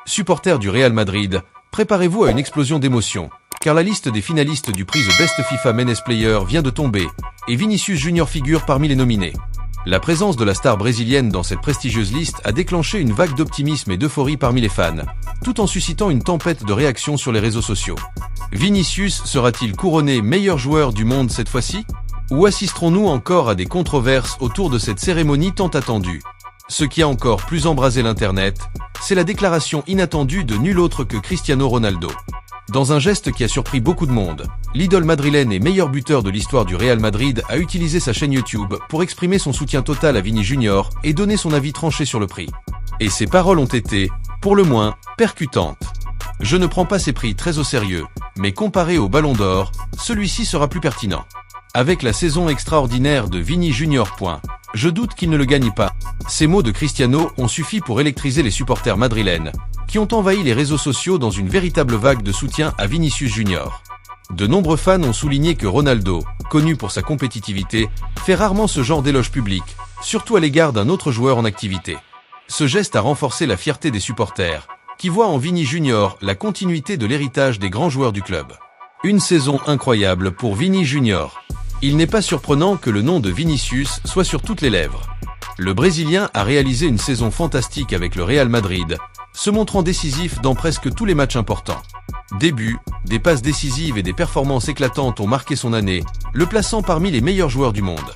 Supporters du Real Madrid, préparez-vous à une explosion d'émotions, car la liste des finalistes du prix The Best FIFA Men's Player vient de tomber, et Vinicius Junior figure parmi les nominés. La présence de la star brésilienne dans cette prestigieuse liste a déclenché une vague d'optimisme et d'euphorie parmi les fans, tout en suscitant une tempête de réactions sur les réseaux sociaux. Vinicius sera-t-il couronné meilleur joueur du monde cette fois-ci? Ou assisterons-nous encore à des controverses autour de cette cérémonie tant attendue? Ce qui a encore plus embrasé l'internet, c'est la déclaration inattendue de nul autre que Cristiano Ronaldo. Dans un geste qui a surpris beaucoup de monde, l'idole madrilène et meilleur buteur de l'histoire du Real Madrid a utilisé sa chaîne YouTube pour exprimer son soutien total à Vini Junior et donner son avis tranché sur le prix. Et ses paroles ont été, pour le moins, percutantes. Je ne prends pas ces prix très au sérieux, mais comparé au Ballon d'Or, celui-ci sera plus pertinent. Avec la saison extraordinaire de Vini Junior. Je doute qu'il ne le gagne pas. Ces mots de Cristiano ont suffi pour électriser les supporters madrilènes, qui ont envahi les réseaux sociaux dans une véritable vague de soutien à Vinicius Junior. De nombreux fans ont souligné que Ronaldo, connu pour sa compétitivité, fait rarement ce genre d'éloge public, surtout à l'égard d'un autre joueur en activité. Ce geste a renforcé la fierté des supporters, qui voient en Vini Junior la continuité de l'héritage des grands joueurs du club. Une saison incroyable pour Vini Junior. Il n'est pas surprenant que le nom de Vinicius soit sur toutes les lèvres. Le Brésilien a réalisé une saison fantastique avec le Real Madrid, se montrant décisif dans presque tous les matchs importants. Des buts, des passes décisives et des performances éclatantes ont marqué son année, le plaçant parmi les meilleurs joueurs du monde.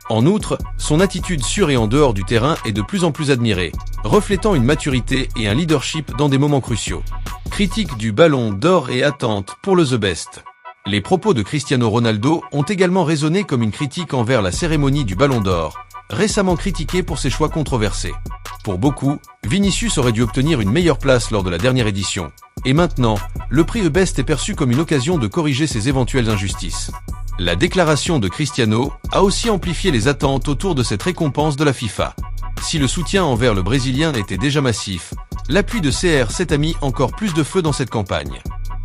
En outre, son attitude sur et en dehors du terrain est de plus en plus admirée, reflétant une maturité et un leadership dans des moments cruciaux. Critique du Ballon d'Or et attente pour le The Best. Les propos de Cristiano Ronaldo ont également résonné comme une critique envers la cérémonie du Ballon d'Or, récemment critiquée pour ses choix controversés. Pour beaucoup, Vinicius aurait dû obtenir une meilleure place lors de la dernière édition. Et maintenant, le prix The Best est perçu comme une occasion de corriger ces éventuelles injustices. La déclaration de Cristiano a aussi amplifié les attentes autour de cette récompense de la FIFA. Si le soutien envers le Brésilien était déjà massif, l'appui de CR7 a mis encore plus de feu dans cette campagne.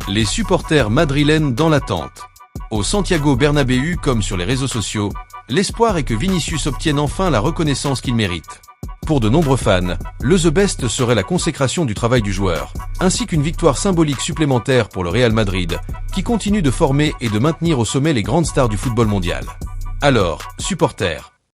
Les supporters madrilènes dans l'attente. Au Santiago Bernabéu comme sur les réseaux sociaux, l'espoir est que Vinicius obtienne enfin la reconnaissance qu'il mérite. Pour de nombreux fans, le The Best serait la consécration du travail du joueur, ainsi qu'une victoire symbolique supplémentaire pour le Real Madrid, qui continue de former et de maintenir au sommet les grandes stars du football mondial. Alors, supporters,